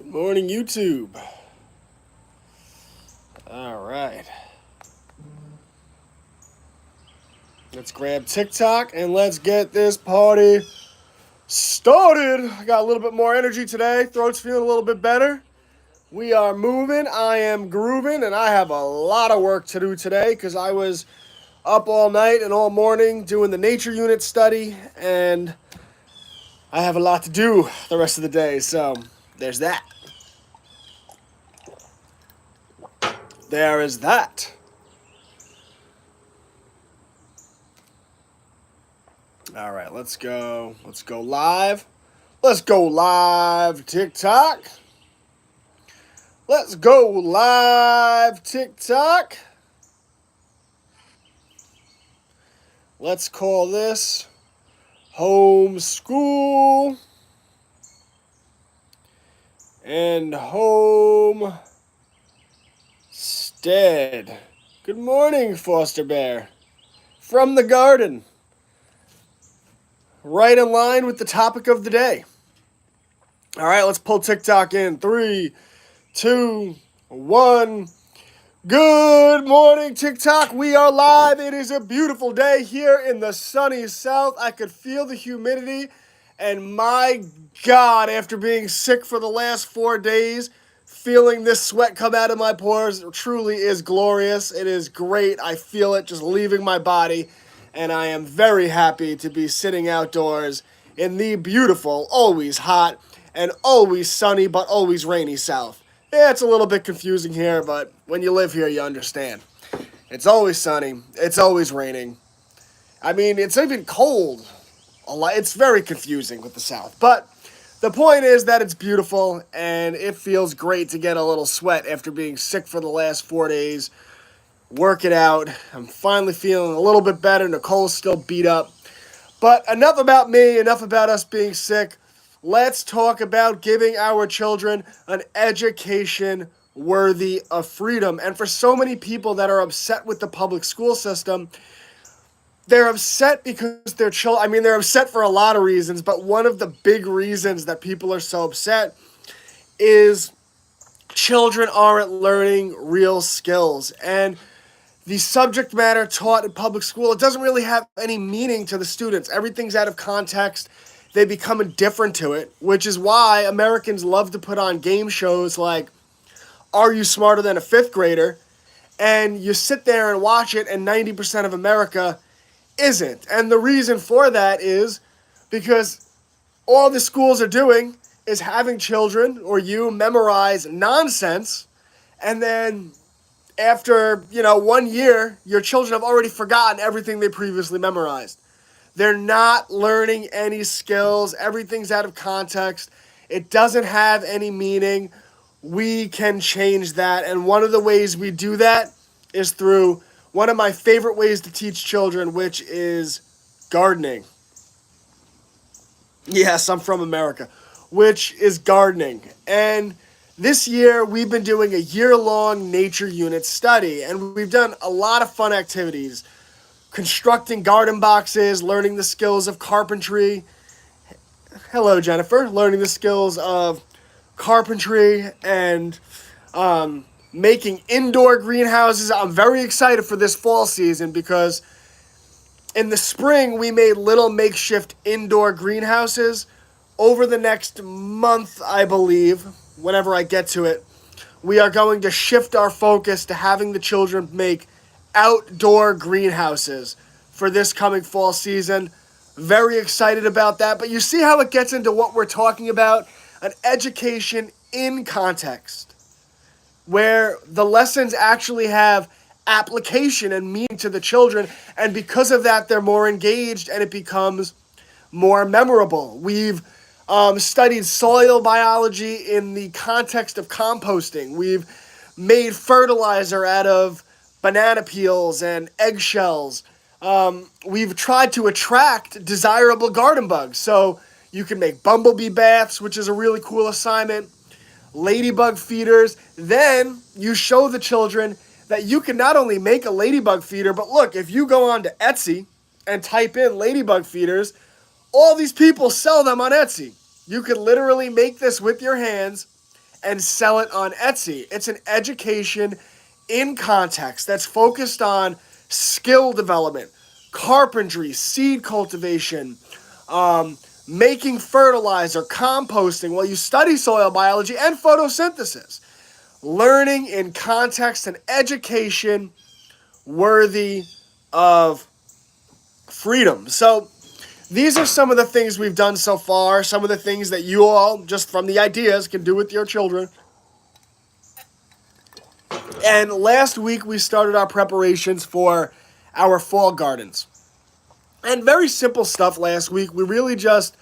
Morning, YouTube. All right. Let's grab TikTok and let's get this party started. I got a little bit more energy today. Throat's feeling a little bit better. We are moving. I am grooving, and I have a lot of work to do today because I was up all night and all morning doing the nature unit study, and I have a lot to do the rest of the day. So there's that. There is that. All right, let's go. Let's go live. Let's go live, TikTok. Let's go live, TikTok. Let's call this Homeschool and Homestead. Good morning, Foster Bear. From the garden. Right in line with the topic of the day. All right, let's pull TikTok in. 3, 2, 1. Good morning, TikTok. We are live. It is a beautiful day here in the sunny south. I could feel the humidity. And my God, after being sick for the last 4 days, feeling this sweat come out of my pores truly is glorious. It is great. I feel it just leaving my body. And I am very happy to be sitting outdoors in the beautiful, always hot, and always sunny, but always rainy south. Yeah, it's a little bit confusing here, but when you live here, you understand. It's always sunny. It's always raining. I mean, it's even cold. It's very confusing with the south. But the point is that it's beautiful, and it feels great to get a little sweat after being sick for the last 4 days. Work it out. I'm finally feeling a little bit better. Nicole's still beat up. But enough about me, enough about us being sick. Let's talk about giving our children an education worthy of freedom. And for so many people that are upset with the public school system, they're upset because their children, they're upset for a lot of reasons, but one of the big reasons that people are so upset is children aren't learning real skills. And the subject matter taught in public school, it doesn't really have any meaning to the students. Everything's out of context. They become indifferent to it, which is why Americans love to put on game shows like Are You Smarter Than a Fifth Grader? And you sit there and watch it, and 90% of America isn't. And the reason for that is because all the schools are doing is having children or you memorize nonsense, and then after, 1 year, your children have already forgotten everything they previously memorized. They're not learning any skills. Everything's out of context. It doesn't have any meaning. We can change that. And one of the ways we do that is through one of my favorite ways to teach children, which is gardening. Yes, I'm from America, which is gardening. And this year, we've been doing a year-long nature unit study, and we've done a lot of fun activities. Constructing garden boxes, learning the skills of carpentry. Hello, Jennifer. Learning the skills of carpentry and making indoor greenhouses. I'm very excited for this fall season because in the spring, we made little makeshift indoor greenhouses. Over the next month, I believe, whenever I get to it, we are going to shift our focus to having the children make outdoor greenhouses for this coming fall season. Very excited about that. But you see how it gets into what we're talking about? An education in context, where the lessons actually have application and meaning to the children. And because of that, they're more engaged and it becomes more memorable. We've studied soil biology in the context of composting. We've made fertilizer out of banana peels and eggshells. We've tried to attract desirable garden bugs. So you can make bumblebee baths, which is a really cool assignment, ladybug feeders. Then you show the children that you can not only make a ladybug feeder, but look, if you go on to Etsy and type in ladybug feeders, all these people sell them on Etsy. You could literally make this with your hands and sell it on Etsy. It's an education in context that's focused on skill development, carpentry, seed cultivation, making fertilizer, composting while you study soil biology and photosynthesis. Learning in context and education worthy of freedom. So these are some of the things we've done so far, some of the things that you all, just from the ideas, can do with your children. And last week we started our preparations for our fall gardens. And very simple stuff last week. We really just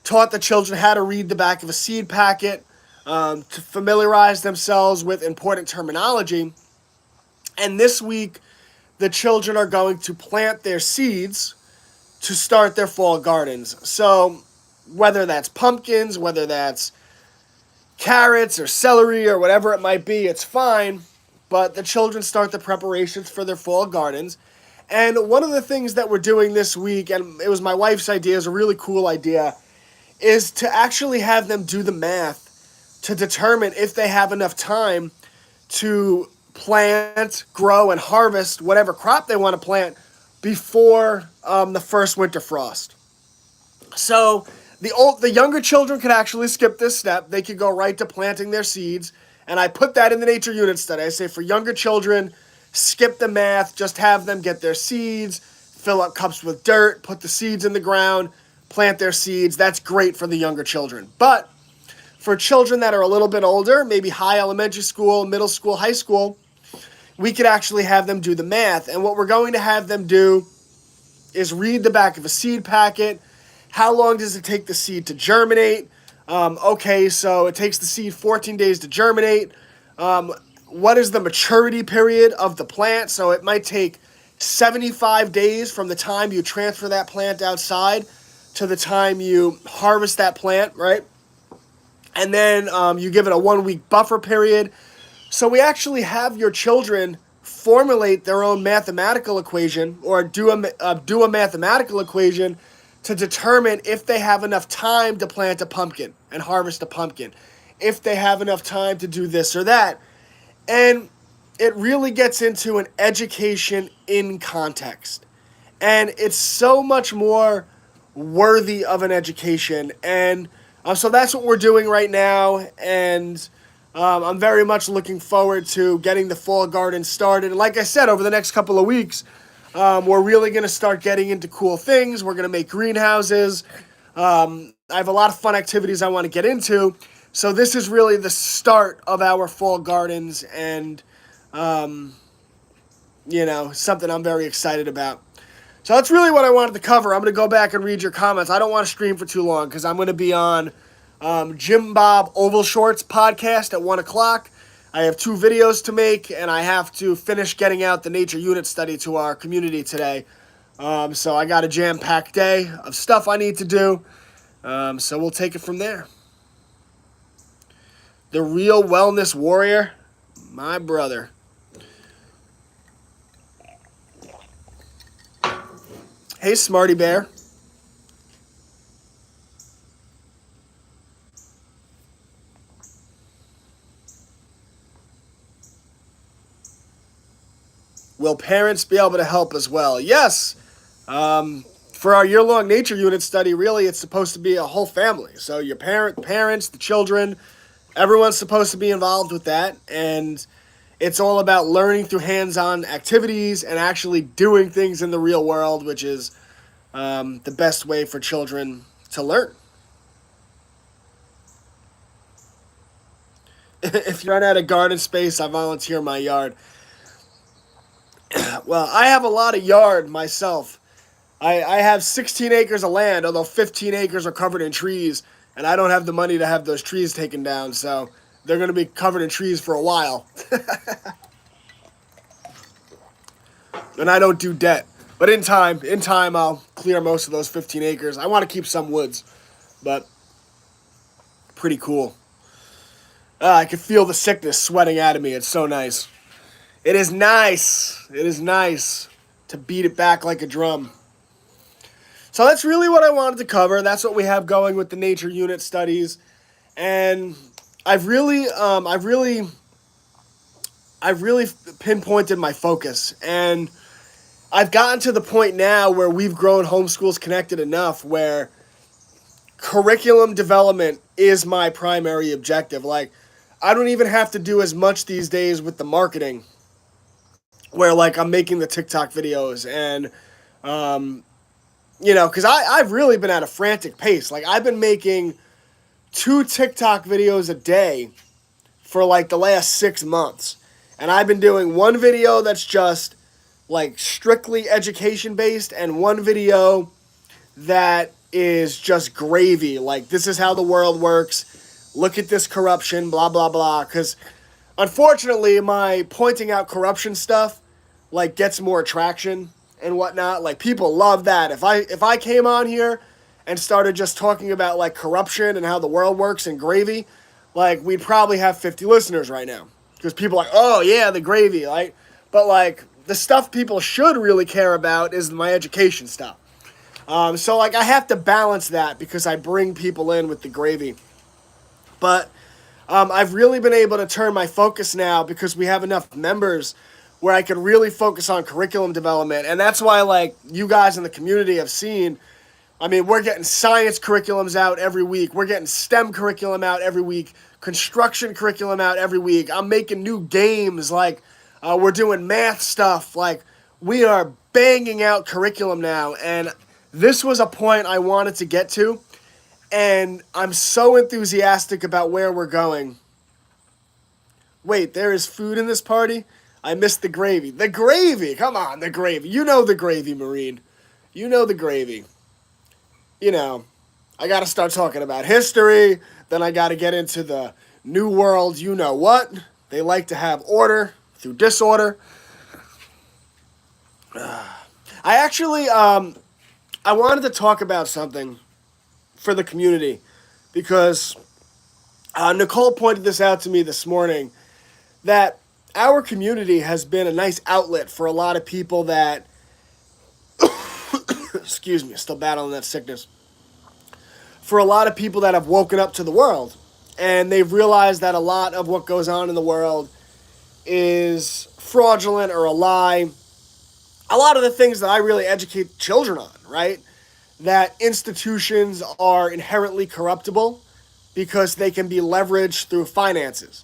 taught the children how to read the back of a seed packet, to familiarize themselves with important terminology. And this week, the children are going to plant their seeds to start their fall gardens. So whether that's pumpkins, whether that's carrots or celery or whatever it might be, it's fine. But the children start the preparations for their fall gardens. And one of the things that we're doing this week, and it was my wife's idea, is a really cool idea, is to actually have them do the math to determine if they have enough time to plant, grow, and harvest whatever crop they want to plant before the first winter frost. So the younger children could actually skip this step. They could go right to planting their seeds. And I put that in the nature unit study. I say for younger children, skip the math, just have them get their seeds, fill up cups with dirt, put the seeds in the ground, plant their seeds. That's great for the younger children. But for children that are a little bit older, maybe high elementary school, middle school, high school, we could actually have them do the math. And what we're going to have them do is read the back of a seed packet. How long does it take the seed to germinate? Okay, so it takes the seed 14 days to germinate. What is the maturity period of the plant? So it might take 75 days from the time you transfer that plant outside to the time you harvest that plant, right? And then you give it a 1-week buffer period. So we actually have your children formulate their own mathematical equation or do a mathematical equation to determine if they have enough time to plant a pumpkin and harvest a pumpkin, if they have enough time to do this or that. And it really gets into an education in context. And it's so much more worthy of an education. And so that's what we're doing right now. And I'm very much looking forward to getting the fall garden started. And like I said, over the next couple of weeks, we're really going to start getting into cool things. We're going to make greenhouses. I have a lot of fun activities I want to get into. So this is really the start of our fall gardens and, something I'm very excited about. So that's really what I wanted to cover. I'm going to go back and read your comments. I don't want to stream for too long because I'm going to be on Jim Bob Oval Shorts podcast at 1 o'clock. I have 2 videos to make, and I have to finish getting out the nature unit study to our community today. So I got a jam-packed day of stuff I need to do. So we'll take it from there. The real wellness warrior, my brother. Hey, Smarty Bear. Will parents be able to help as well? Yes. For our year-long nature unit study, really, it's supposed to be a whole family. So your parents, the children, everyone's supposed to be involved with that. And it's all about learning through hands-on activities and actually doing things in the real world, which is the best way for children to learn. If you run out of garden space, I volunteer in my yard. Well, I have a lot of yard myself. I have 16 acres of land, although 15 acres are covered in trees, and I don't have the money to have those trees taken down, so they're going to be covered in trees for a while. And I don't do debt. But in time, I'll clear most of those 15 acres. I want to keep some woods, but pretty cool. I can feel the sickness sweating out of me. It's so nice. It is nice. It is nice to beat it back like a drum. So that's really what I wanted to cover. That's what we have going with the nature unit studies. And I've really pinpointed my focus, and I've gotten to the point now where we've grown Homeschools Connected enough where curriculum development is my primary objective. Like, I don't even have to do as much these days with the marketing, where like I'm making the TikTok videos and because I've really been at a frantic pace. Like, I've been making 2 TikTok videos a day for like the last 6 months. And I've been doing one video that's just like strictly education based and one video that is just gravy. Like, this is how the world works. Look at this corruption, blah, blah, blah. Because unfortunately, my pointing out corruption stuff like gets more traction and whatnot. Like, people love that. If I came on here and started just talking about like corruption and how the world works and gravy, like, we'd probably have 50 listeners right now. Because people are like, oh yeah, the gravy, like, but like the stuff people should really care about is my education stuff. So like I have to balance that because I bring people in with the gravy. But I've really been able to turn my focus now because we have enough members where I can really focus on curriculum development. And that's why like you guys in the community have seen, I mean, we're getting science curriculums out every week. We're getting STEM curriculum out every week. Construction curriculum out every week. I'm making new games. Like, we're doing math stuff. Like, we are banging out curriculum now. And this was a point I wanted to get to. And I'm so enthusiastic about where we're going. Wait, there is food in this party? I missed the gravy. The gravy! Come on, the gravy. You know the gravy, Marine. You know the gravy. I got to start talking about history. Then I got to get into the new world. You know what? They like to have order through disorder. I actually, I wanted to talk about something for the community because Nicole pointed this out to me this morning, that our community has been a nice outlet for a lot of people that, excuse me, still battling that sickness, for a lot of people that have woken up to the world and they've realized that a lot of what goes on in the world is fraudulent or a lie. A lot of the things that I really educate children on, right? That institutions are inherently corruptible because they can be leveraged through finances,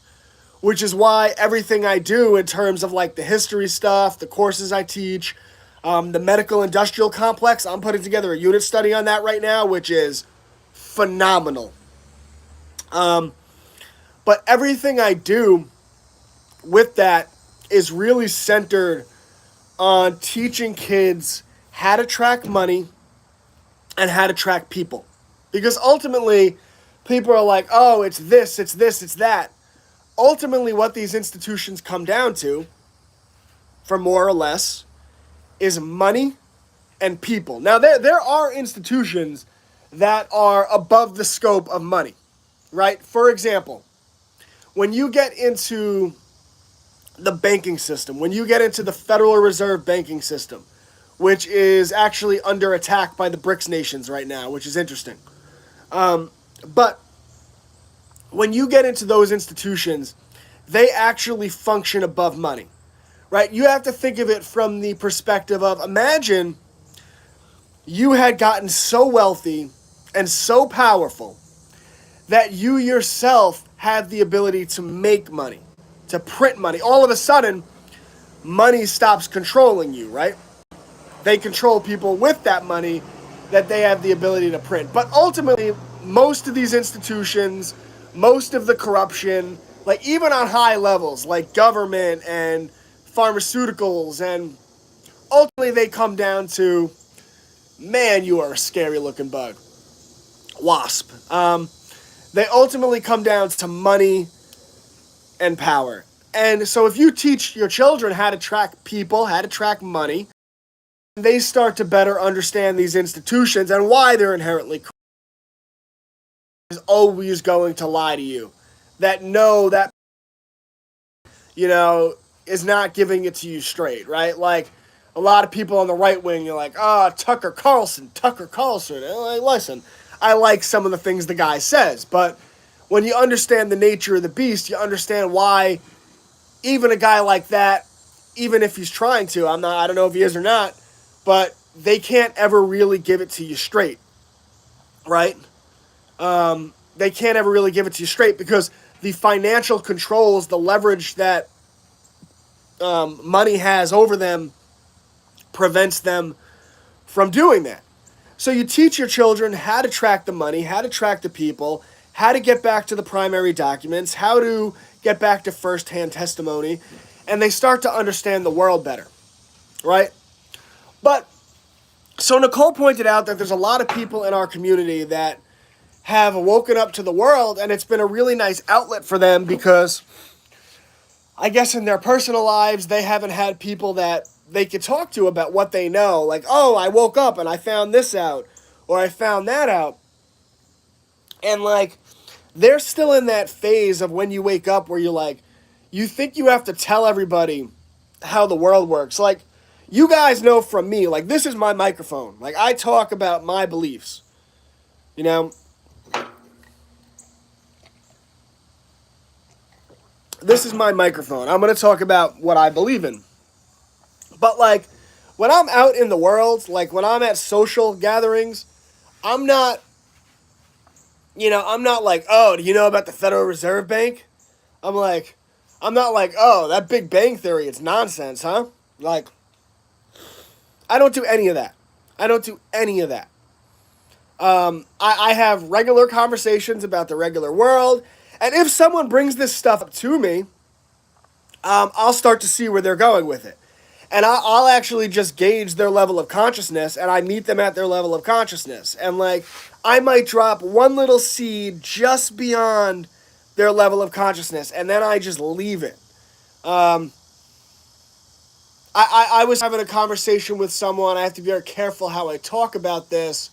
which is why everything I do in terms of like the history stuff, the courses I teach, the medical industrial complex, I'm putting together a unit study on that right now, which is phenomenal. But everything I do with that is really centered on teaching kids how to track money and how to track people. Because ultimately, people are like, oh, it's this, it's this, it's that. Ultimately, what these institutions come down to, for more or less, is money and people. Now, there are institutions that are above the scope of money, right? For example, when you get into the banking system, when you get into the Federal Reserve banking system, which is actually under attack by the BRICS nations right now, which is interesting. But when you get into those institutions, they actually function above money, right? You have to think of it from the perspective of, imagine you had gotten so wealthy and so powerful that you yourself have the ability to make money, to print money. All of a sudden, money stops controlling you, right? They control people with that money that they have the ability to print. But ultimately, most of these institutions, most of the corruption, like even on high levels, like government and pharmaceuticals, and ultimately they come down to, man, you are a scary looking bug. Wasp. They ultimately come down to money and power. And so if you teach your children how to track people, how to track money, they start to better understand these institutions and why they're inherently corrupt. Is always going to lie to you. That is not giving it to you straight, right? Like, a lot of people on the right wing, you're like, Tucker Carlson. And I'm like, listen, I like some of the things the guy says, but when you understand the nature of the beast, you understand why even a guy like that, even if he's trying to, I don't know if he is or not, but they can't ever really give it to you straight, right? They can't ever really give it to you straight because the financial controls, the leverage that money has over them prevents them from doing that. So you teach your children how to track the money, how to track the people, how to get back to the primary documents, how to get back to first-hand testimony, and they start to understand the world better, right? But, so Nicole pointed out that there's a lot of people in our community that have woken up to the world, and it's been a really nice outlet for them because I guess in their personal lives, they haven't had people that they could talk to about what they know. Like, oh, I woke up and I found this out, or I found that out. And, like, they're still in that phase of when you wake up where you're like, you think you have to tell everybody how the world works. Like, you guys know from me, like, this is my microphone. Like, I talk about my beliefs, you know? This is my microphone. I'm going to talk about what I believe in. But, like, when I'm out in the world, like, when I'm at social gatherings, I'm not like, oh, do you know about the Federal Reserve Bank? I'm not like, oh, that Big Bang Theory, it's nonsense, huh? Like, I don't do any of that. I have regular conversations about the regular world, and if someone brings this stuff up to me, I'll start to see where they're going with it. And I'll actually just gauge their level of consciousness, and I meet them at their level of consciousness. And, like, I might drop one little seed just beyond their level of consciousness, and then I just leave it. I was having a conversation with someone. I have to be very careful how I talk about this.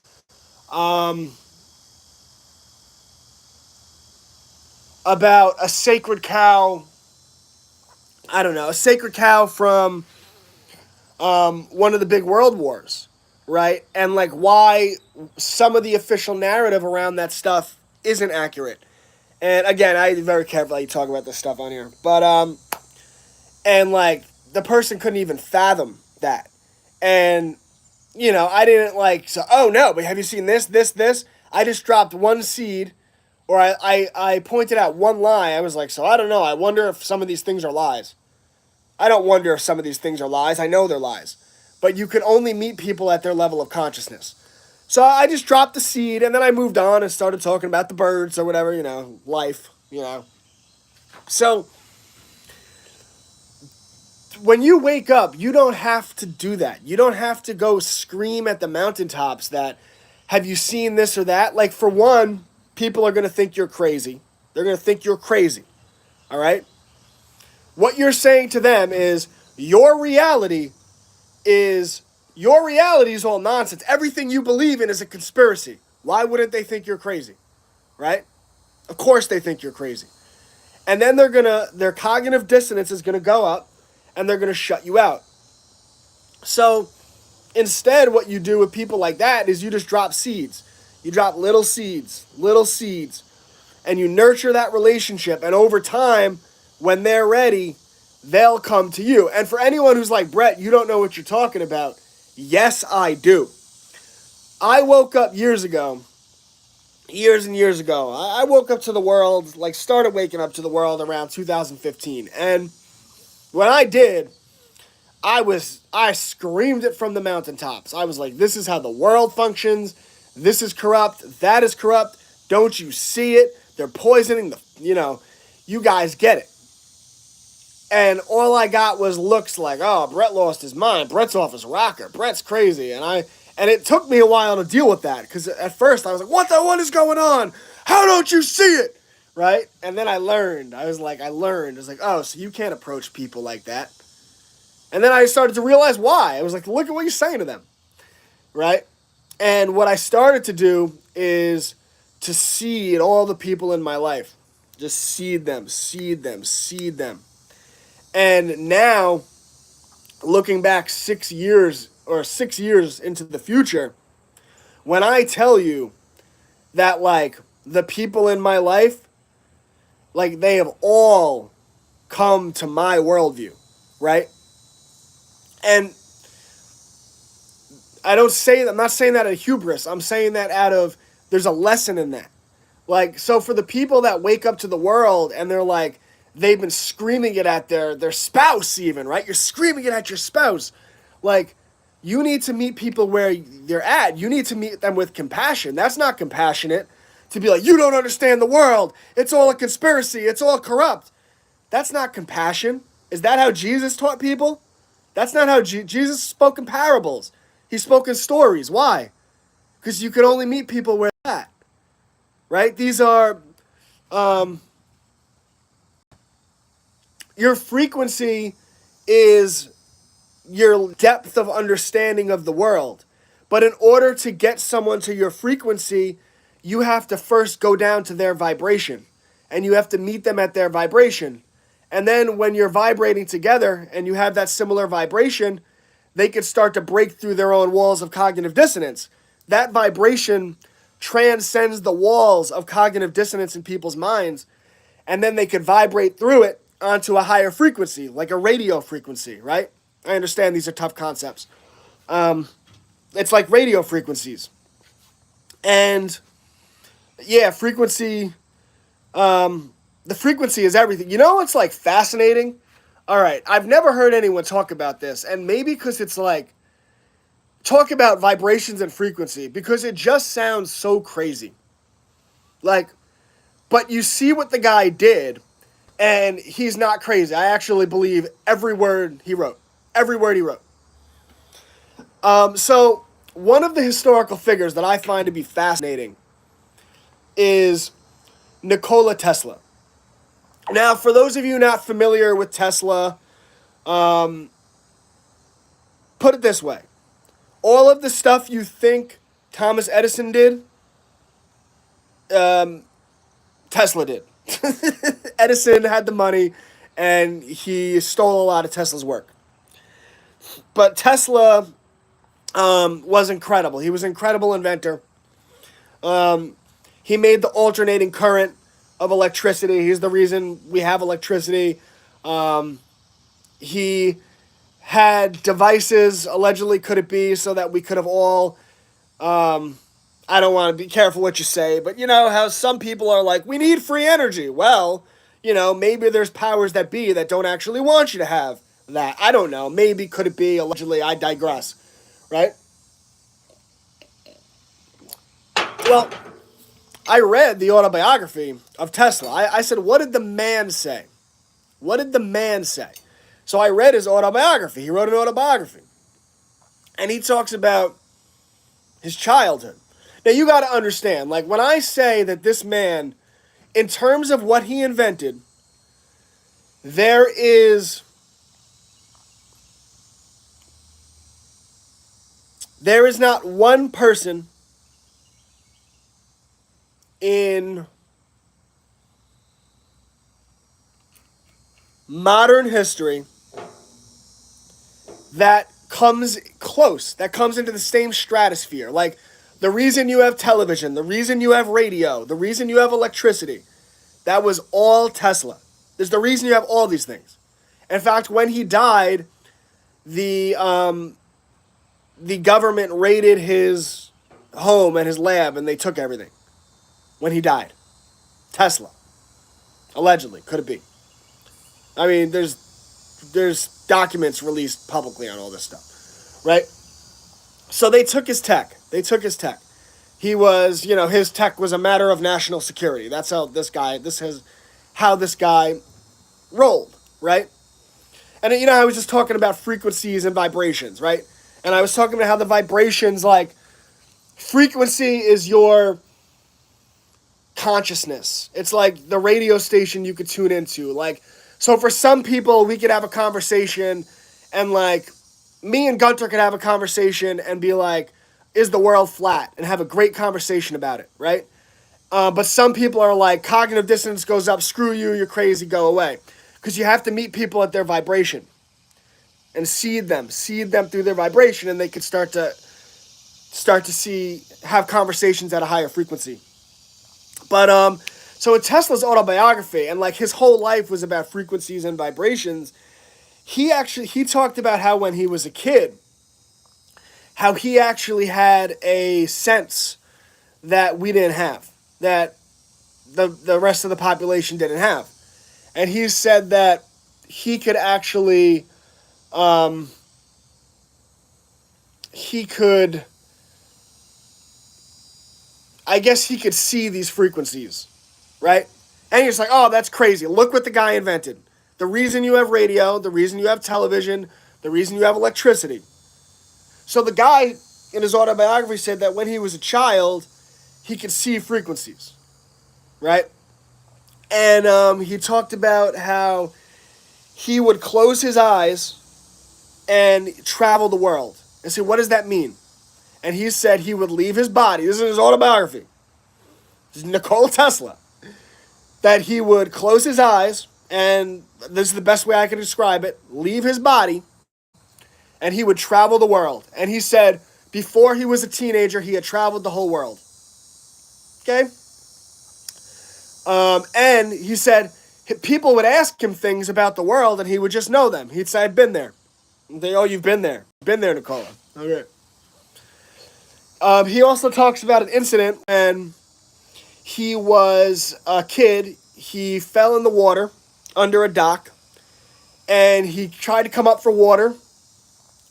About a sacred cow. I don't know, a sacred cow from one of the big world wars, right? And, like, why some of the official narrative around that stuff isn't accurate. And, again, I'm very careful how you talk about this stuff on here. But, and, like, the person couldn't even fathom that. And, you know, I didn't, like, so, oh, no, but have you seen this? I just dropped one seed, or I pointed out one lie. I was like, so I don't know. I wonder if some of these things are lies. I don't wonder if some of these things are lies. I know they're lies. But you can only meet people at their level of consciousness. So I just dropped the seed, and then I moved on and started talking about the birds or whatever, you know, life, you know. So when you wake up, you don't have to do that. You don't have to go scream at the mountaintops that, have you seen this or that? Like, for one, people are going to think you're crazy. They're going to think you're crazy, all right? What you're saying to them is your reality is all nonsense. Everything you believe in is a conspiracy. Why wouldn't they think you're crazy? Right? Of course they think you're crazy. And then their cognitive dissonance is going to go up and they're going to shut you out. So instead, what you do with people like that is you just drop seeds. You drop little seeds, and you nurture that relationship. And over time, when they're ready, they'll come to you. And for anyone who's like, Brett, you don't know what you're talking about. Yes, I do. I woke up years and years ago. I woke up to the world, like started waking up to the world around 2015. And when I did, I screamed it from the mountaintops. I was like, this is how the world functions. This is corrupt. That is corrupt. Don't you see it? They're poisoning you guys get it. And all I got was looks like, oh, Brett lost his mind. Brett's off his rocker. Brett's crazy. And it took me a while to deal with that. Because at first I was like, what is going on? How don't you see it? Right? And then I learned. I was like, oh, so you can't approach people like that. And then I started to realize why. I was like, look at what you're saying to them. Right? And what I started to do is to seed all the people in my life. Just seed them. And now, looking back 6 years into the future, when I tell you that, like, the people in my life Like, they have all come to my worldview, right? And I'm not saying that out of hubris. I'm saying that out of, there's a lesson in that. Like, so for the people that wake up to the world and they're like, they've been screaming it at their spouse even, right? You're screaming it at your spouse. Like, you need to meet people where they're at. You need to meet them with compassion. That's not compassionate to be like, you don't understand the world. It's all a conspiracy. It's all corrupt. That's not compassion. Is that how Jesus taught people? That's not how Jesus spoke in parables. He spoke in stories. Why? Because you could only meet people where they're at. Right? These are, your frequency is your depth of understanding of the world. But in order to get someone to your frequency, you have to first go down to their vibration. And you have to meet them at their vibration. And then when you're vibrating together and you have that similar vibration, they could start to break through their own walls of cognitive dissonance. That vibration transcends the walls of cognitive dissonance in people's minds, and then they could vibrate through it onto a higher frequency, like a radio frequency, right? I understand these are tough concepts. It's like radio frequencies. And yeah, frequency, the frequency is everything. You know what's like fascinating? All right, I've never heard anyone talk about this, and maybe because it's like, talk about vibrations and frequency, because it just sounds so crazy. Like, but you see what the guy did, and he's not crazy. I actually believe every word he wrote. Every word he wrote. So, one of the historical figures that I find to be fascinating is Nikola Tesla. Now, for those of you not familiar with Tesla, put it this way. All of the stuff you think Thomas Edison did, Tesla did. Edison had the money, and he stole a lot of Tesla's work. But Tesla was incredible. He was an incredible inventor. He made the alternating current of electricity. He's the reason we have electricity. He had devices, allegedly could it be, so that we could have all, I don't want to be careful what you say, but you know how some people are like, we need free energy. Well, you know, maybe there's powers that be that don't actually want you to have that. I don't know. Maybe could it be, allegedly, I digress, right? Well, I read the autobiography of Tesla. I said, what did the man say? What did the man say? So I read his autobiography. He wrote an autobiography. And he talks about his childhood. Now, you got to understand, like, when I say that this man, in terms of what he invented, there is not one person in modern history that comes close, that comes into the same stratosphere. Like, the reason you have television, the reason you have radio, the reason you have electricity, that was all Tesla. There's the reason you have all these things. In fact, when he died, the government raided his home and his lab, and they took everything when he died. Tesla. Allegedly. Could it be? I mean, there's documents released publicly on all this stuff, right? So they took his tech. He was, you know, his tech was a matter of national security. That's how how this guy rolled, right? And, you know, I was just talking about frequencies and vibrations, right? And I was talking about how the vibrations, like, frequency is your consciousness. It's like the radio station you could tune into. Like, so for some people, we could have a conversation, and, like, me and Gunter could have a conversation and be like, is the world flat? And have a great conversation about it, right? But some people are like, cognitive dissonance goes up, screw you, you're crazy, go away. Because you have to meet people at their vibration and seed them through their vibration, and they could start to have conversations at a higher frequency. But So in Tesla's autobiography, and like his whole life was about frequencies and vibrations, he talked about how when he was a kid, how he actually had a sense that we didn't have, that the rest of the population didn't have. And he said that he could actually, I guess he could see these frequencies, right? And he's like, oh, that's crazy. Look what the guy invented. The reason you have radio, the reason you have television, the reason you have electricity. So the guy in his autobiography said that when he was a child, he could see frequencies, right? And he talked about how he would close his eyes and travel the world. And say, what does that mean? And he said he would leave his body. This is his autobiography. This is Nikola Tesla. That he would close his eyes, and this is the best way I can describe it, leave his body, and he would travel the world. And he said before he was a teenager, he had traveled the whole world. Okay? And he said people would ask him things about the world, and he would just know them. He'd say, I've been there. And they, oh, you've been there. Been there, Nikola. Okay. He also talks about an incident when he was a kid. He fell in the water under a dock, and he tried to come up for water,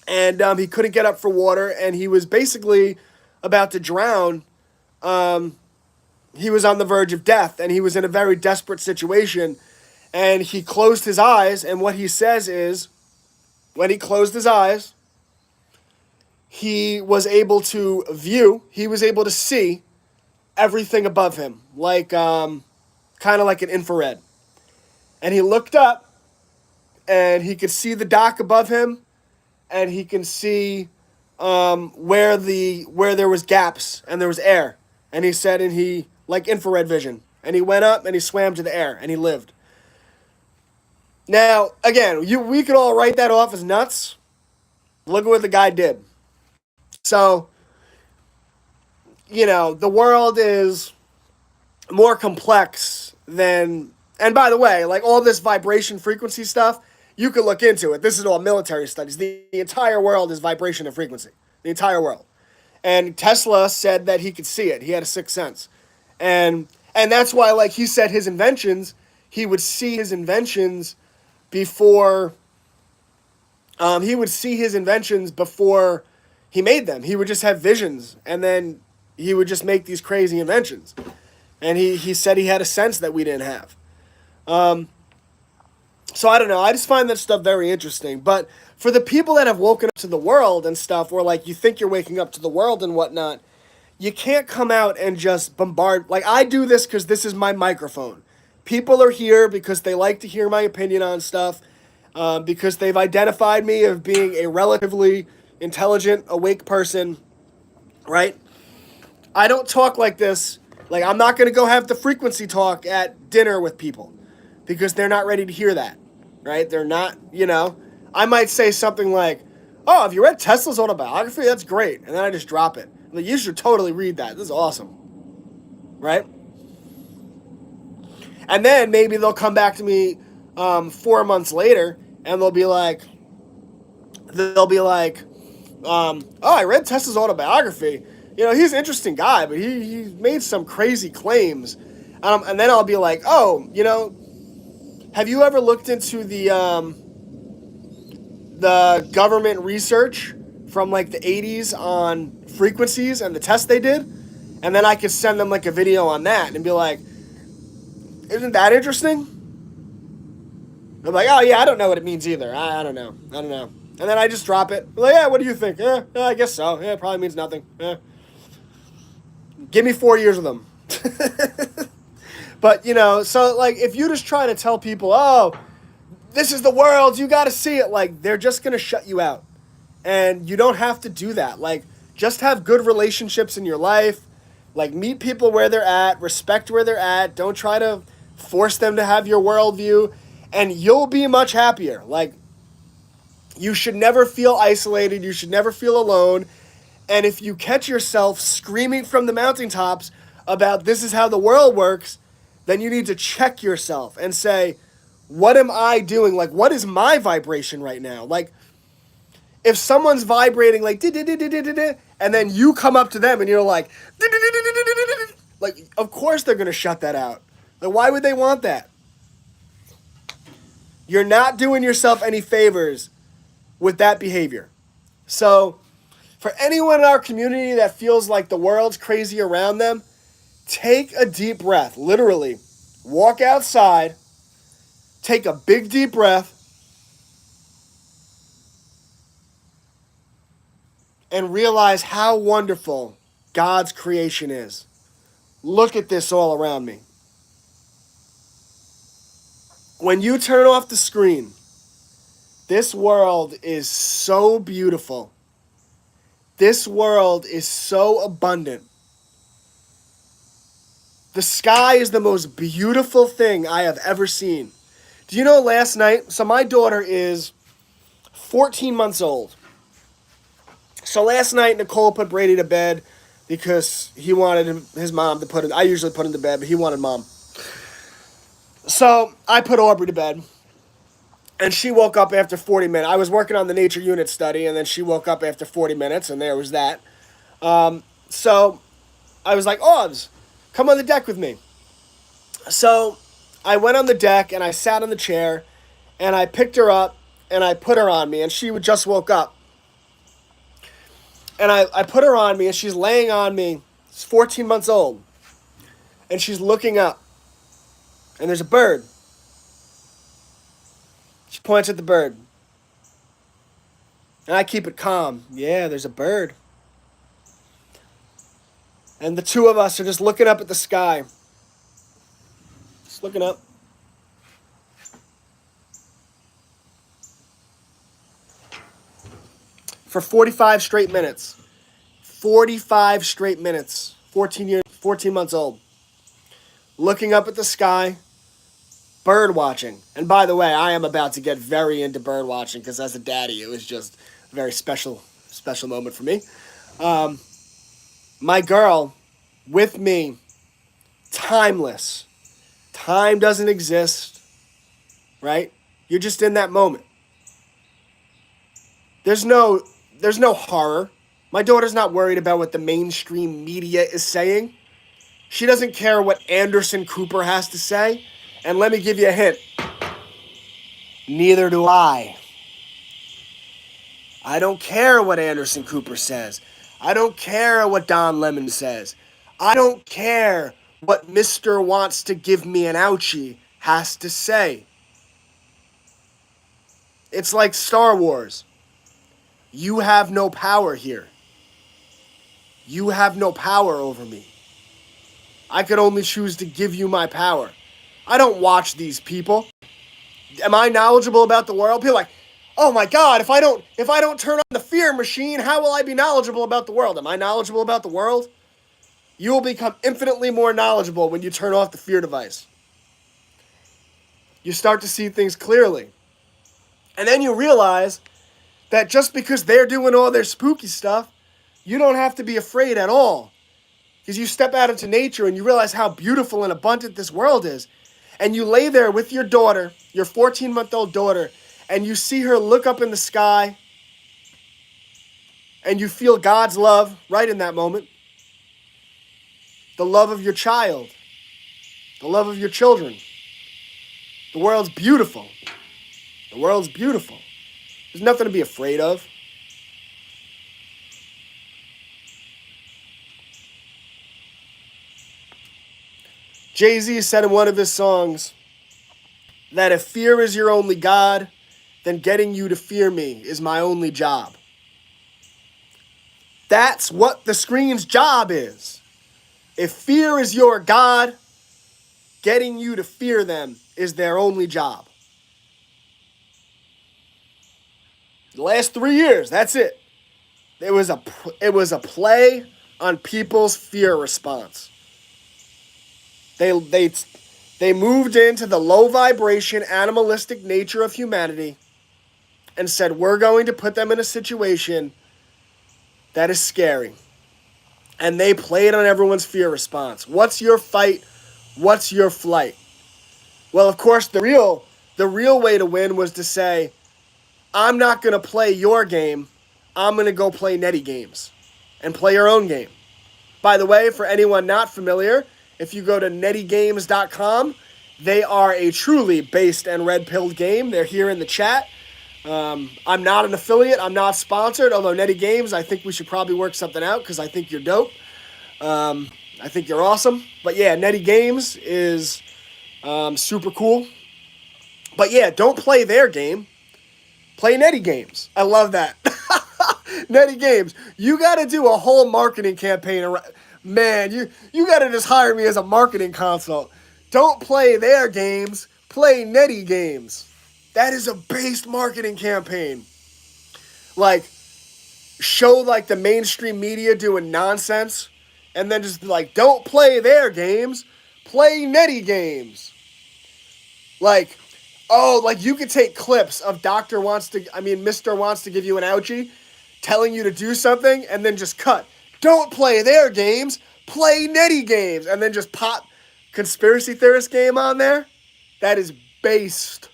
and he couldn't get up for water, and he was basically about to drown. He was on the verge of death, and he was in a very desperate situation, and he closed his eyes, and what he says is, when he closed his eyes, he was able to see everything above him, like kind of like an infrared. And he looked up, and he could see the dock above him, and he can see where there was gaps and there was air. And he said, and he like infrared vision, and he went up and he swam to the air and he lived. Now, again, we could all write that off as nuts. Look at what the guy did. So, the world is more complex than, and by the way, like all this vibration frequency stuff, you can look into it. This is all military studies. The entire world is vibration and frequency. The entire world. And Tesla said that he could see it. He had a sixth sense. And that's why, like he said, his inventions, he would see his inventions before he made them. He would just have visions, and then he would just make these crazy inventions. And he said he had a sense that we didn't have. So I don't know. I just find that stuff very interesting. But for the people that have woken up to the world and stuff, or like you think you're waking up to the world and whatnot, you can't come out and just bombard. Like I do this because this is my microphone. People are here because they like to hear my opinion on stuff, because they've identified me as being a relatively intelligent, awake person, right? I don't talk like this. Like, I'm not going to go have the frequency talk at dinner with people because they're not ready to hear that, right? They're not, I might say something like, oh, have you read Tesla's autobiography? That's great. And then I just drop it. Like, you should totally read that. This is awesome, right? And then maybe they'll come back to me 4 months later, and they'll be like, oh, I read Tesla's autobiography. He's an interesting guy, but he made some crazy claims. And then I'll be like, oh, have you ever looked into the government research from like the 80s on frequencies and the tests they did? And then I could send them like a video on that and be like, isn't that interesting? They're like, oh yeah, I don't know what it means either. I don't know. And then I just drop it. I'm like, yeah, what do you think? Yeah, I guess so. Yeah, it probably means nothing. Yeah. Give me 4 years of them. But, so like if you just try to tell people, oh, this is the world, you got to see it, like they're just going to shut you out. And you don't have to do that. Like, just have good relationships in your life. Like, meet people where they're at, respect where they're at. Don't try to force them to have your worldview, and you'll be much happier. Like, you should never feel isolated. You should never feel alone. And if you catch yourself screaming from the mountaintops about this is how the world works, then you need to check yourself and say, what am I doing? Like, what is my vibration right now? Like, if someone's vibrating like, and then you come up to them and you're like, of course they're going to shut that out. Like, why would they want that? You're not doing yourself any favors with that behavior. So, for anyone in our community that feels like the world's crazy around them, take a deep breath. Literally, walk outside, take a big deep breath, and realize how wonderful God's creation is. Look at this all around me. When you turn off the screen, this world is so beautiful. This world is so abundant. The sky is the most beautiful thing I have ever seen. Do you know last night? So my daughter is 14 months old. So last night, Nicole put Brady to bed because he wanted his mom to put him. I usually put him to bed, but he wanted mom. So I put Aubrey to bed. And she woke up after 40 minutes. I was working on the nature unit study, and then she woke up after 40 minutes, and there was that. So I was like, Aubs, come on the deck with me. So I went on the deck, and I sat on the chair, and I picked her up, and I put her on me, and she just woke up. And I put her on me, and she's laying on me. She's 14 months old. And she's looking up, and there's a bird. She points at the bird. And I keep it calm. Yeah, there's a bird. And the two of us are just looking up at the sky. Just looking up. For 45 straight minutes. 45 straight minutes. 14 months old. Looking up at the sky. Bird watching. And by the way, I am about to get very into bird watching because as a daddy, it was just a very special moment for me. My girl with me, timeless. Time doesn't exist, right? You're just in that moment. There's no horror. My daughter's not worried about what the mainstream media is saying. She doesn't care what Anderson Cooper has to say. And let me give you a hint. Neither do I. I don't care what Anderson Cooper says. I don't care what Don Lemon says. I don't care what Mr. Wants to Give Me an Ouchie has to say. It's like Star Wars. You have no power here. You have no power over me. I could only choose to give you my power. I don't watch these people. Am I knowledgeable about the world? People are like, oh my God, if I don't turn on the fear machine, how will I be knowledgeable about the world? Am I knowledgeable about the world? You will become infinitely more knowledgeable when you turn off the fear device. You start to see things clearly. And then you realize that just because they're doing all their spooky stuff, you don't have to be afraid at all. Because you step out into nature and you realize how beautiful and abundant this world is. And you lay there with your daughter, your 14-month-old daughter, and you see her look up in the sky, and you feel God's love right in that moment. The love of your child. The love of your children. The world's beautiful. The world's beautiful. There's nothing to be afraid of. Jay-Z said in one of his songs that if fear is your only God, then getting you to fear me is my only job. That's what the screen's job is. If fear is your God, getting you to fear them is their only job. The last 3 years, that's it. It was a play on people's fear response. They moved into the low vibration, animalistic nature of humanity and said, we're going to put them in a situation that is scary. And they played on everyone's fear response. What's your fight What's your flight? Well, of course, the real way to win was to say, I'm not going to play your game. I'm going to go play Netty games and play your own game. By the way, for anyone not familiar, if you go to nettygames.com, they are a truly based and red-pilled game. They're here in the chat. I'm not an affiliate. I'm not sponsored, although Netty Games, I think we should probably work something out because I think you're dope. I think you're awesome. But yeah, Netty Games is super cool. But yeah, don't play their game. Play Netty Games. I love that. Netty Games. You got to do a whole marketing campaign around. Man, you got to just hire me as a marketing consult. Don't play their games. Play Netty Games. That is a based marketing campaign. Like, show like the mainstream media doing nonsense, and then just like, don't play their games. Play Netty Games. Like, oh, like you could take clips of Mr. Wants to give you an ouchie, telling you to do something, and then just cut. Don't play their games, play Netty Games, and then just pop conspiracy theorist game on there. That is based.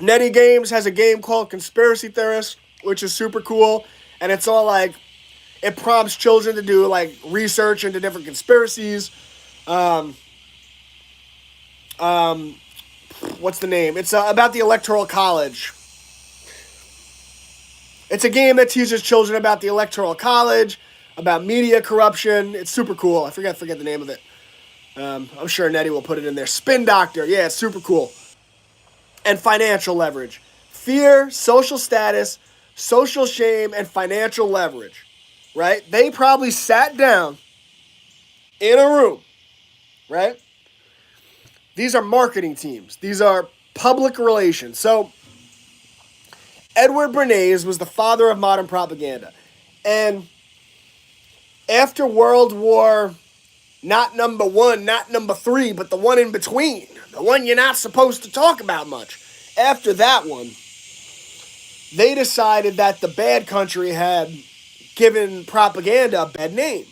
Netty Games has a game called Conspiracy Theorist, which is super cool, and it's all like, it prompts children to do like research into different conspiracies. What's the name? It's about the Electoral College. It's a game that teaches children about the Electoral College, about media corruption. It's super cool. I forget the name of it. I'm sure Nettie will put it in there. Spin Doctor. Yeah, it's super cool. And financial leverage. Fear, social status, social shame, and financial leverage. Right? They probably sat down in a room. Right? These are marketing teams. These are public relations. So, Edward Bernays was the father of modern propaganda. And after World War, not number one, not number three, but the one in between, the one you're not supposed to talk about much, after that one, they decided that the bad country had given propaganda a bad name.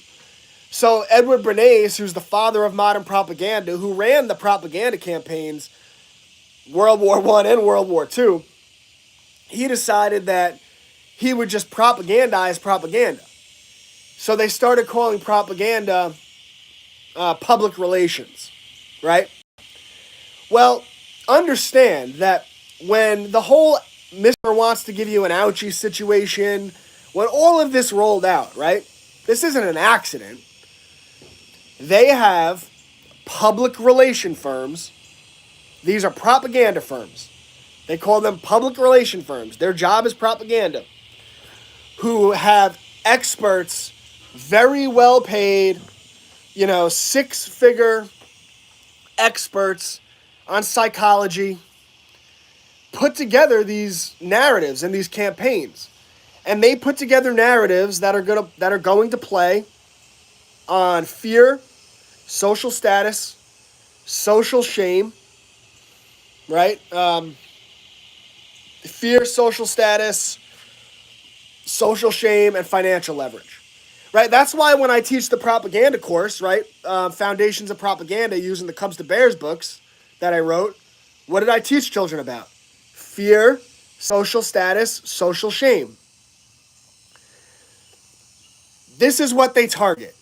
So Edward Bernays, who's the father of modern propaganda, who ran the propaganda campaigns, World War I and World War II, he decided that he would just propagandize propaganda. So they started calling propaganda public relations, right? Well, understand that when the whole Mr. Wants to give you an ouchie situation, when all of this rolled out, right? This isn't an accident. They have public relation firms. These are propaganda firms. They call them public relation firms. Their job is propaganda. Who have experts, very well paid, six-figure experts on psychology, put together these narratives and these campaigns. And they put together narratives that are going to play on fear, social status, social shame, right? Fear, social status, social shame, and financial leverage, right? That's why when I teach the propaganda course, right, Foundations of Propaganda using the Cubs to Bears books that I wrote, what did I teach children about? Fear, social status, social shame. This is what they target.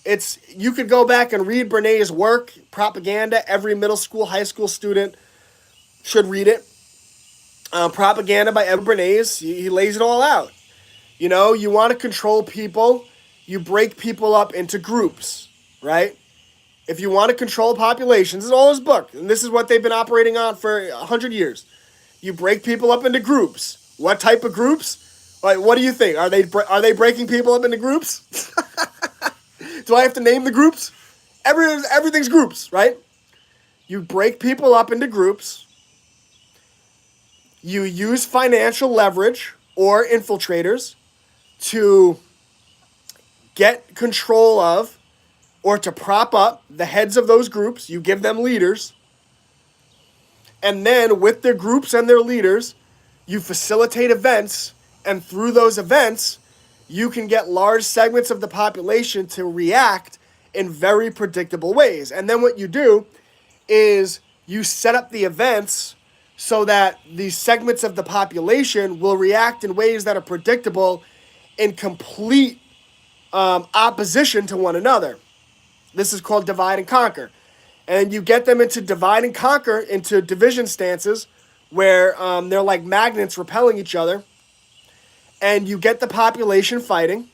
You could go back and read Bernays' work, Propaganda. Every middle school, high school student should read it. Propaganda by Edward Bernays. He lays it all out. You want to control people, you break people up into groups, right? If you want to control populations, this is all his book, and this is what they've been operating on for 100 years. You break people up into groups. What type of groups? Like, what do you think? Are they breaking people up into groups? Do I have to name the groups? Everything's groups, right? You break people up into groups. You use financial leverage or infiltrators to get control of or to prop up the heads of those groups. You give them leaders. And then with their groups and their leaders, you facilitate events. And through those events, you can get large segments of the population to react in very predictable ways. And then what you do is you set up the events so that these segments of the population will react in ways that are predictable in complete opposition to one another. This is called divide and conquer. And you get them into divide and conquer, into division stances where they're like magnets repelling each other. And you get the population fighting.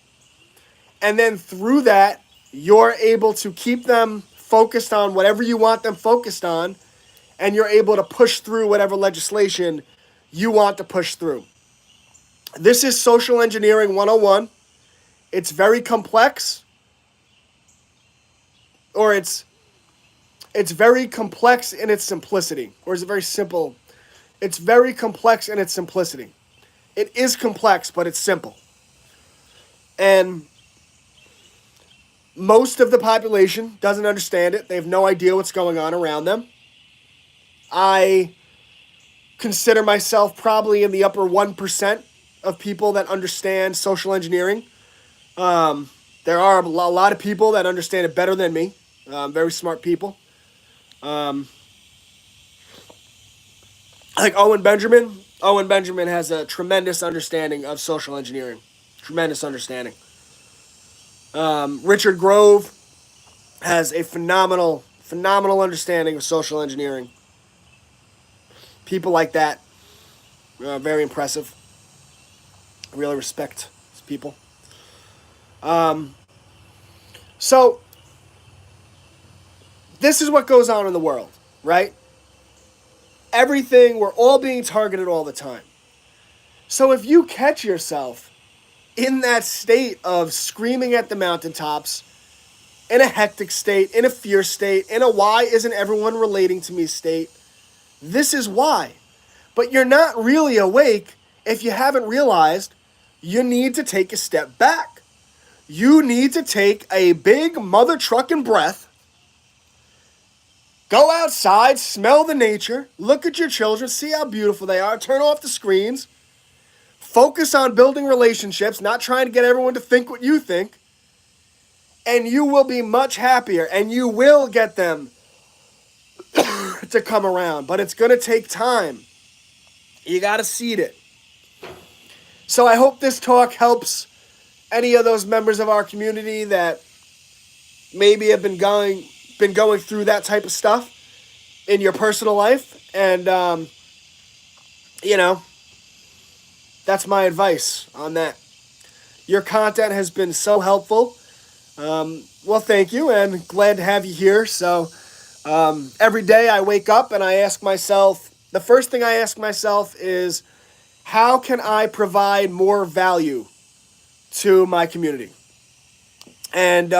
And then through that, you're able to keep them focused on whatever you want them focused on. And you're able to push through whatever legislation you want to push through. This is social engineering 101. It's very complex. Or it's very complex in its simplicity. Or is it very simple? It's very complex in its simplicity. It is complex, but it's simple. And most of the population doesn't understand it. They have no idea what's going on around them. I consider myself probably in the upper 1% of people that understand social engineering. There are a lot of people that understand it better than me. Very smart people. Like Owen Benjamin. Owen Benjamin has a tremendous understanding of social engineering. Tremendous understanding. Richard Grove has a phenomenal understanding of social engineering. People like that, very impressive. I really respect these people. So, this is what goes on in the world, right? Everything, we're all being targeted all the time. So if you catch yourself in that state of screaming at the mountaintops, in a hectic state, in a fear state, in a why isn't everyone relating to me state, this is why. But you're not really awake if you haven't realized you need to take a step back. You need to take a big mother trucking breath. Go outside, smell the nature, look at your children, see how beautiful they are, turn off the screens, focus on building relationships, not trying to get everyone to think what you think, and you will be much happier, and you will get them to come around, but it's going to take time. You got to seed it. So I hope this talk helps any of those members of our community that maybe have been going through that type of stuff in your personal life. And, that's my advice on that. Your content has been so helpful. Well, thank you, and glad to have you here. So every day I wake up and I ask myself, the first thing I ask myself is, how can I provide more value to my community? And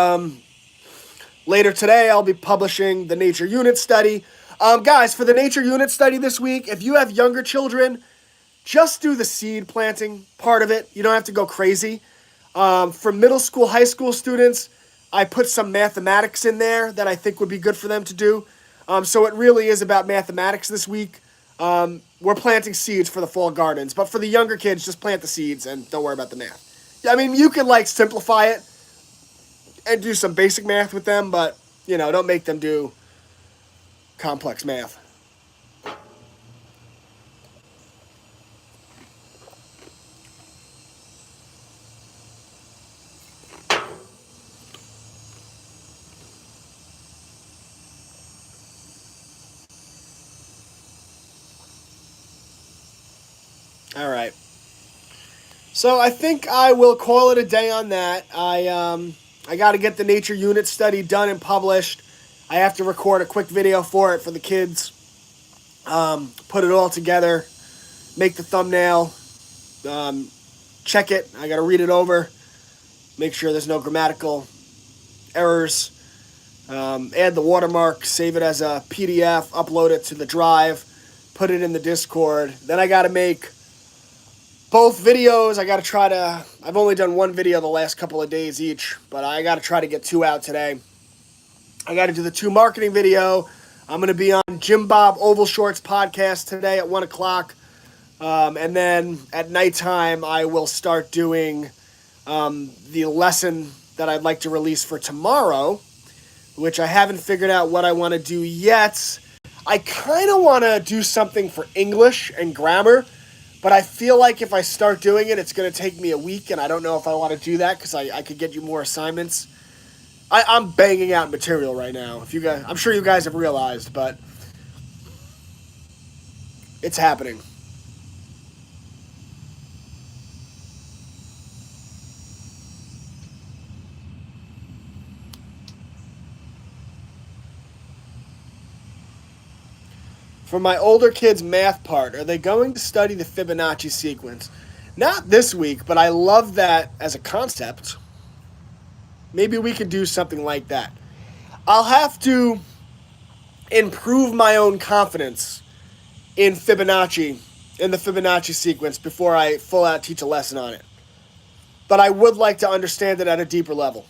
later today, I'll be publishing the Nature Unit Study. Guys, for the Nature Unit Study this week, if you have younger children, just do the seed planting part of it. You don't have to go crazy. For middle school, high school students, I put some mathematics in there that I think would be good for them to do. So it really is about mathematics this week. We're planting seeds for the fall gardens. But for the younger kids, just plant the seeds and don't worry about the math. I mean, you can, simplify it and do some basic math with them, but, don't make them do complex math. All right. So I think I will call it a day on that. I got to get the Nature Unit Study done and published. I have to record a quick video for it for the kids. Put it all together. Make the thumbnail. Check it. I got to read it over. Make sure there's no grammatical errors. Add the watermark. Save it as a PDF. Upload it to the drive. Put it in the Discord. Then I got to make both videos. I've only done one video the last couple of days each, but I got to try to get 2 out today. I got to do the 2 marketing video. I'm going to be on Jim Bob Oval Shorts podcast today at 1 o'clock. And then at nighttime, I will start doing the lesson that I'd like to release for tomorrow, which I haven't figured out what I want to do yet. I kind of want to do something for English and grammar, but I feel like if I start doing it, it's going to take me a week, and I don't know if I want to do that because I could get you more assignments. I'm banging out material right now. If you guys, I'm sure you guys have realized, but it's happening. For my older kids' math part, are they going to study the Fibonacci sequence? Not this week, but I love that as a concept. Maybe we could do something like that. I'll have to improve my own confidence in Fibonacci, in the Fibonacci sequence, before I full out teach a lesson on it. But I would like to understand it at a deeper level.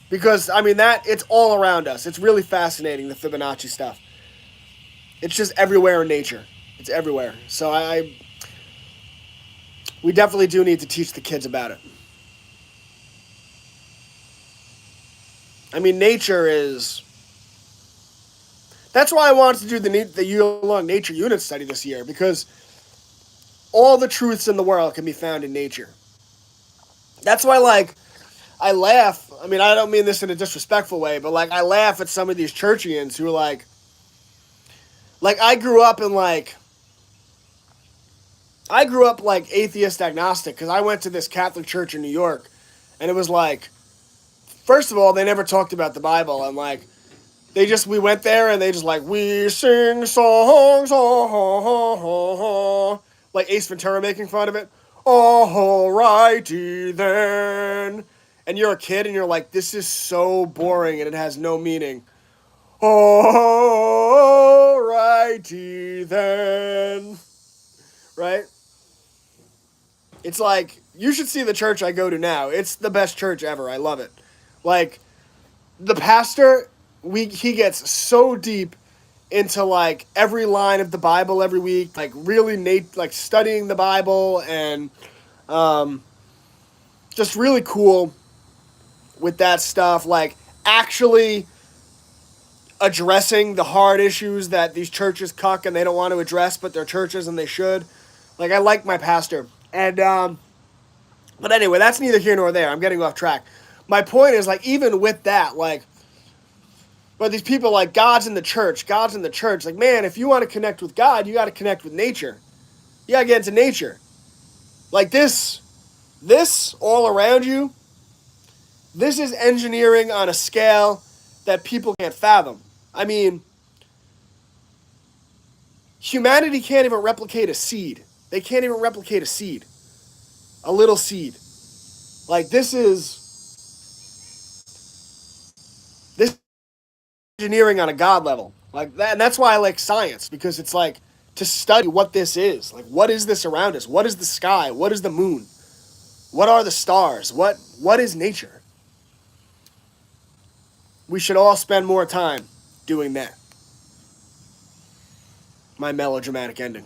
Because, I mean, it's all around us. It's really fascinating, the Fibonacci stuff. It's just everywhere in nature. It's everywhere. So we definitely do need to teach the kids about it. I mean, nature is... That's why I wanted to do the year-long nature unit study this year, because all the truths in the world can be found in nature. That's why, like, I laugh. I mean, I don't mean this in a disrespectful way, but, like, I laugh at some of these churchians who are like, I grew up atheist agnostic, because I went to this Catholic church in New York, and it was like, first of all, they never talked about the Bible, and, like, we went there, and they just, like, we sing songs, like Ace Ventura making fun of it. Alrighty then. And you're a kid, and you're like, this is so boring, and it has no meaning. Alrighty then. Right? It's like, you should see the church I go to now. It's the best church ever. I love it. Like, the pastor, he gets so deep into, like, every line of the Bible every week, like, really studying the Bible, and just really cool with that stuff, like, actually addressing the hard issues that these churches cuck and they don't want to address, but they're churches and they should. Like, I like my pastor. And, but anyway, that's neither here nor there. I'm getting off track. My point is, like, even with that, like, but these people like, God's in the church. Like, man, if you want to connect with God, you got to connect with nature. You got to get into nature. Like, this all around you, this is engineering on a scale that people can't fathom. I mean, humanity can't even replicate a seed. They can't even replicate a seed. A little seed. Like, this is engineering on a God level. Like that, and that's why I like science, because it's like to study what this is. Like, what is this around us? What is the sky? What is the moon? What are the stars? What is nature? We should all spend more time doing that. My melodramatic ending.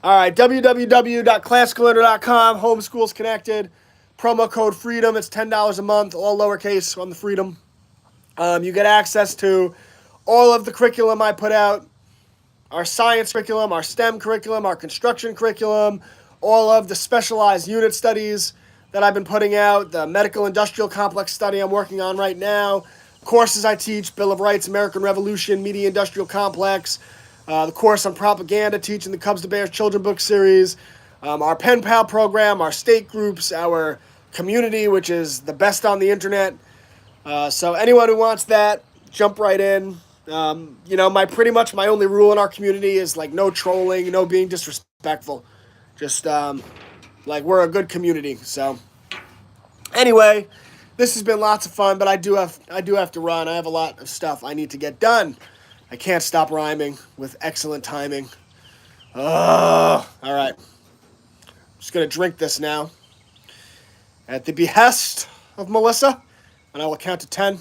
All right, www.classicallearner.com, Homeschool's connected. Promo code FREEDOM, it's $10 a month, all lowercase on the Freedom. You get access to all of the curriculum I put out, our science curriculum, our STEM curriculum, our construction curriculum, all of the specialized unit studies that I've been putting out, the medical industrial complex study I'm working on right now, courses I teach, Bill of Rights, American Revolution, Media Industrial Complex, the course on propaganda, teaching the Cubs to Bears children book series, our Pen Pal program, our state groups, our community, which is the best on the internet. So anyone who wants that, jump right in. Pretty much my only rule in our community is, like, no trolling, no being disrespectful. Just, we're a good community. So anyway, this has been lots of fun, but I do have to run. I have a lot of stuff I need to get done. I can't stop rhyming with excellent timing. All right. I'm just going to drink this now at the behest of Melissa, and I will count to 10.